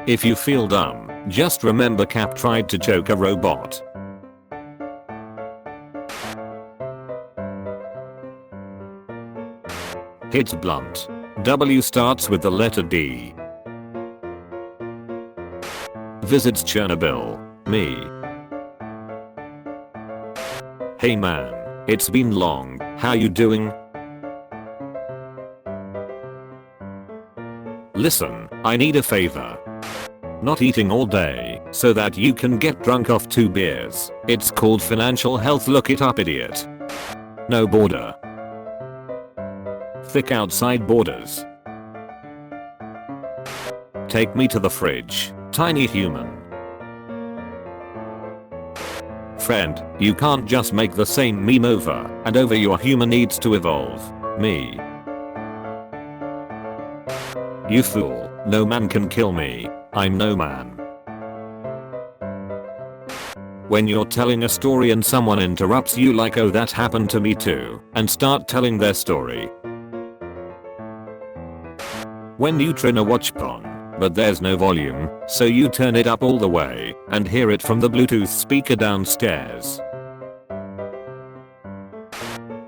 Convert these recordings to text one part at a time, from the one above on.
If you feel dumb, just remember Cap tried to choke a robot. It's blunt. W starts with the letter D. Visits Chernobyl. Me. Hey man, it's been long, how you doing? Listen, I need a favor. Not eating all day, so that you can get drunk off 2 beers. It's called financial health, look it up idiot. No border. Thick outside borders. Take me to the fridge, tiny human. Friend, you can't just make the same meme over and over, your human needs to evolve. Me. You fool, no man can kill me. I'm no man. When you're telling a story and someone interrupts you like, oh that happened to me too, and start telling their story. When you try to watch porn, but there's no volume, so you turn it up all the way and hear it from the Bluetooth speaker downstairs.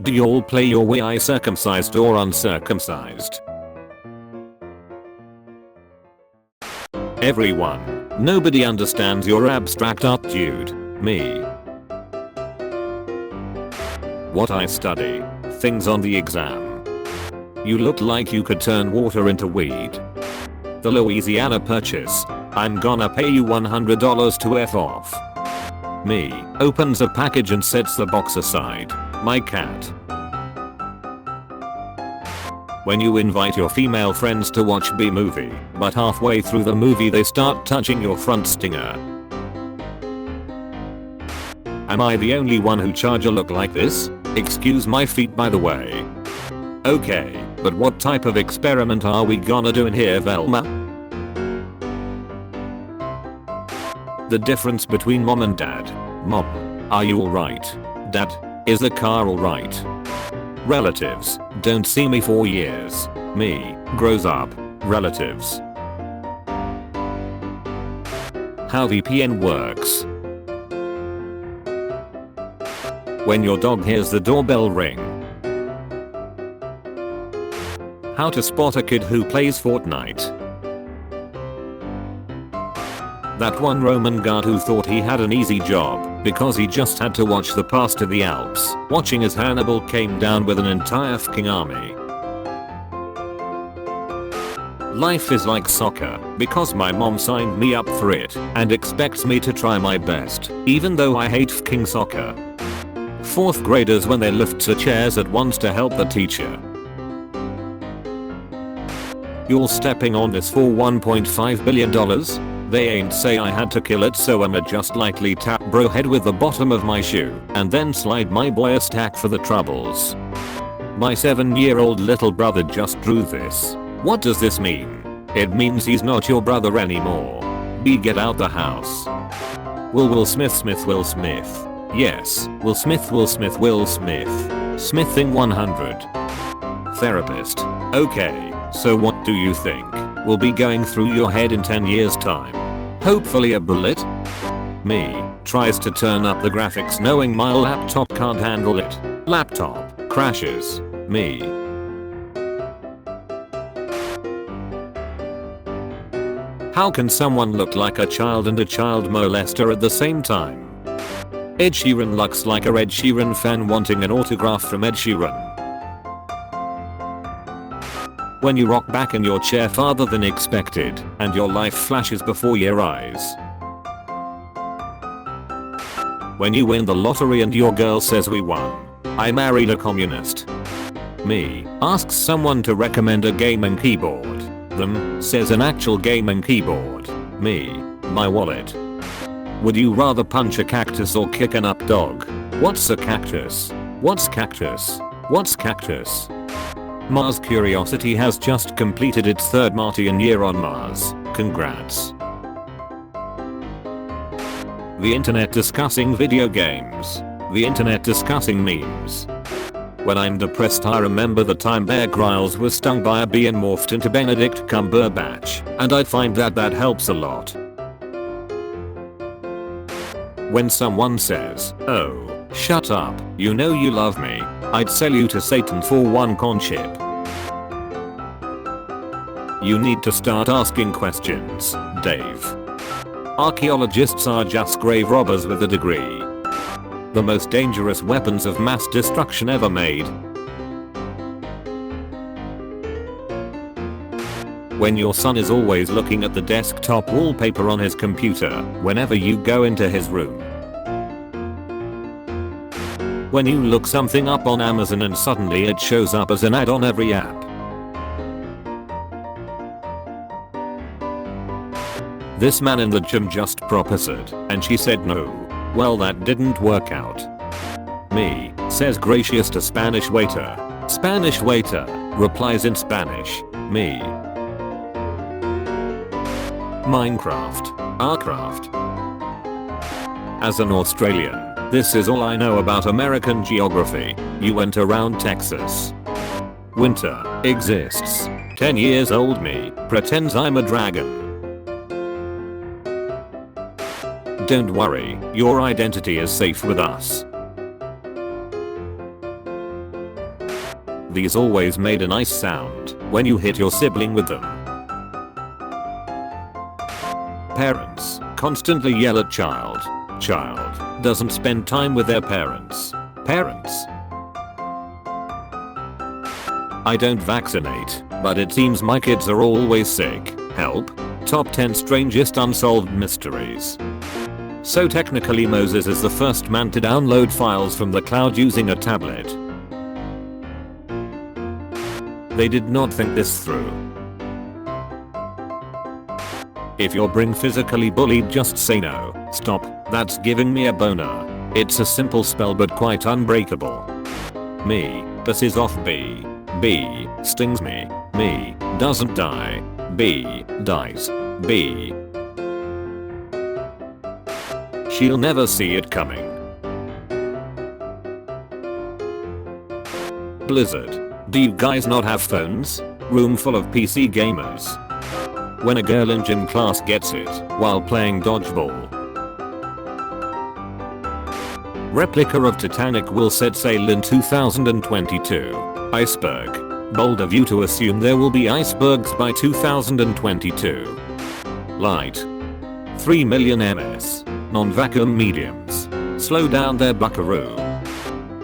Do you all play your way circumcised or uncircumcised? Everyone, nobody understands your abstract art, dude. Me. What I study. Things on the exam. You look like you could turn water into weed. The Louisiana Purchase. I'm gonna pay you $100 to F off. Me. Opens a package and sets the box aside. My cat. When you invite your female friends to watch B movie, but halfway through the movie they start touching your front stinger. Am I the only one who charge a look like this? Excuse my feet by the way. Okay, but what type of experiment are we gonna do in here, Velma? The difference between mom and dad. Mom, are you alright? Dad, is the car alright? Relatives, don't see me for years. Me, grows up. Relatives. How VPN works. When your dog hears the doorbell ring. How to spot a kid who plays Fortnite. That one Roman guard who thought he had an easy job because he just had to watch the pass to the Alps, watching as Hannibal came down with an entire fucking army. Life is like soccer because my mom signed me up for it and expects me to try my best, even though I hate fucking soccer. 4th graders when they lift the chairs at once to help the teacher. You're stepping on this for $1.5 billion? They ain't say I had to kill it, so I'ma just lightly tap bro head with the bottom of my shoe and then slide my boy a stack for the troubles. My 7-year-old little brother just drew this. What does this mean? It means he's not your brother anymore. B, get out the house. Will Smith. Yes, Will Smith. Smithing 100. Therapist. Okay, so what do you think will be going through your head in 10 years time? Hopefully a bullet? Me, tries to turn up the graphics knowing my laptop can't handle it. Laptop, crashes. Me. How can someone look like a child and a child molester at the same time? Ed Sheeran looks like a Ed Sheeran fan wanting an autograph from Ed Sheeran. When you rock back in your chair farther than expected and your life flashes before your eyes. When you win the lottery and your girl says we won. I married a communist. Me, asks someone to recommend a gaming keyboard. Them, says an actual gaming keyboard. Me, my wallet. Would you rather punch a cactus or kick an up dog? What's a cactus? What's cactus? What's cactus? Mars Curiosity has just completed its 3rd Martian year on Mars. Congrats. The internet discussing video games. The internet discussing memes. When I'm depressed I remember the time Bear Grylls was stung by a bee and morphed into Benedict Cumberbatch, and I find that helps a lot. When someone says, "Oh, shut up, you know you love me, I'd sell you to Satan for one corn chip." You need to start asking questions, Dave. Archaeologists are just grave robbers with a degree. The most dangerous weapons of mass destruction ever made. When your son is always looking at the desktop wallpaper on his computer whenever you go into his room. When you look something up on Amazon and suddenly it shows up as an ad on every app. This man in the gym just proposed and she said no. Well, that didn't work out. Me, says gracious to Spanish waiter. Spanish waiter replies in Spanish. Me. Minecraft. Arcraft. As an Australian, this is all I know about American geography. You went around Texas. Winter exists. 10 years old me pretends I'm a dragon. Don't worry, your identity is safe with us. These always made a nice sound when you hit your sibling with them. Parents constantly yell at child. Child doesn't spend time with their parents. Parents. I don't vaccinate, but it seems my kids are always sick. Help. Top 10 strangest unsolved mysteries. So technically Moses is the first man to download files from the cloud using a tablet. They did not think this through. If you're being physically bullied, just say no. Stop, that's giving me a boner. It's a simple spell but quite unbreakable. Me, pisses off B. B, stings me. Me, doesn't die. B, dies. B. She'll never see it coming. Blizzard. Do you guys not have phones? Room full of PC gamers. When a girl in gym class gets it while playing dodgeball. Replica of Titanic will set sail in 2022. Iceberg. Bold of you to assume there will be icebergs by 2022. Light. 3 million ms. Non-vacuum mediums. Slow down there, buckaroo.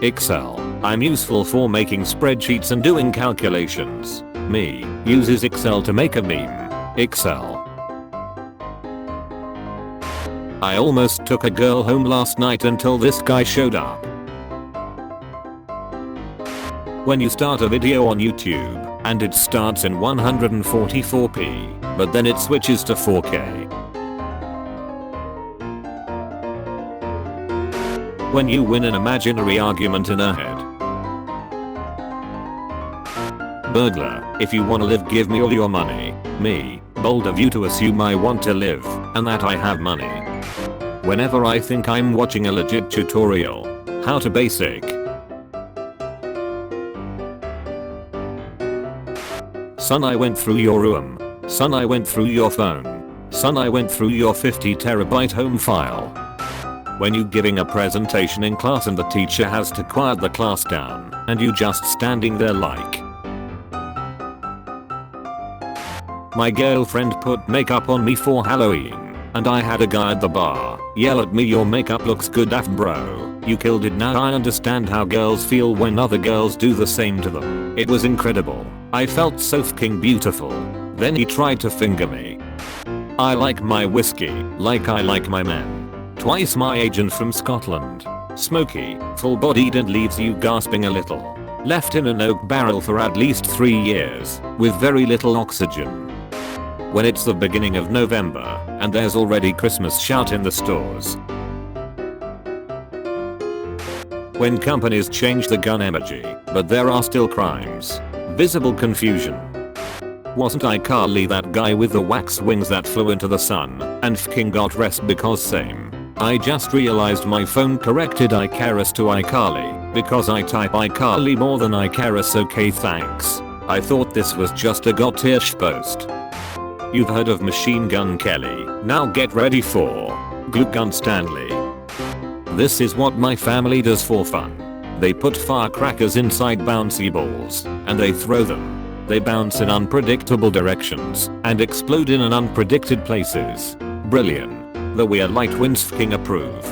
Excel. I'm useful for making spreadsheets and doing calculations. Me uses Excel to make a meme. Excel. I almost took a girl home last night until this guy showed up. When you start a video on YouTube and it starts in 144p, but then it switches to 4K. When you win an imaginary argument in a head. Burglar, if you wanna live give me all your money. Me, bold of you to assume I want to live, and that I have money. Whenever I think I'm watching a legit tutorial. How to basic. Son, I went through your room. Son, I went through your phone. Son, I went through your 50 terabyte home file. When you giving a presentation in class and the teacher has to quiet the class down, and you just standing there like. My girlfriend put makeup on me for Halloween, and I had a guy at the bar yell at me, your makeup looks good af bro, you killed it. Now I understand how girls feel when other girls do the same to them. It was incredible. I felt so fucking beautiful. Then he tried to finger me. I like my whiskey, like I like my men. Twice my agent from Scotland. Smoky, full-bodied and leaves you gasping a little. Left in an oak barrel for at least 3 years, with very little oxygen. When it's the beginning of November, and there's already Christmas shout in the stores. When companies change the gun emoji, but there are still crimes. Visible confusion. Wasn't iCarly that guy with the wax wings that flew into the sun, and fking got rest because same? I just realized my phone corrected Icarus to iCarly, Because I type iCarly more than I Karis, okay thanks. I thought this was just a got-ish post. You've heard of Machine Gun Kelly, now get ready for Glue Gun Stanley. This is what my family does for fun. They put firecrackers inside bouncy balls, and they throw them. They bounce in unpredictable directions, and explode in unpredicted places. Brilliant. The Weird Light Winds King approve.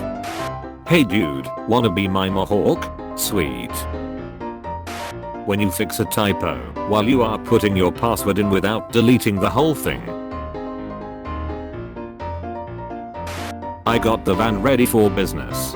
Hey dude, wanna be my mohawk? Sweet. When you fix a typo, while you are putting your password in without deleting the whole thing. I got the van ready for business.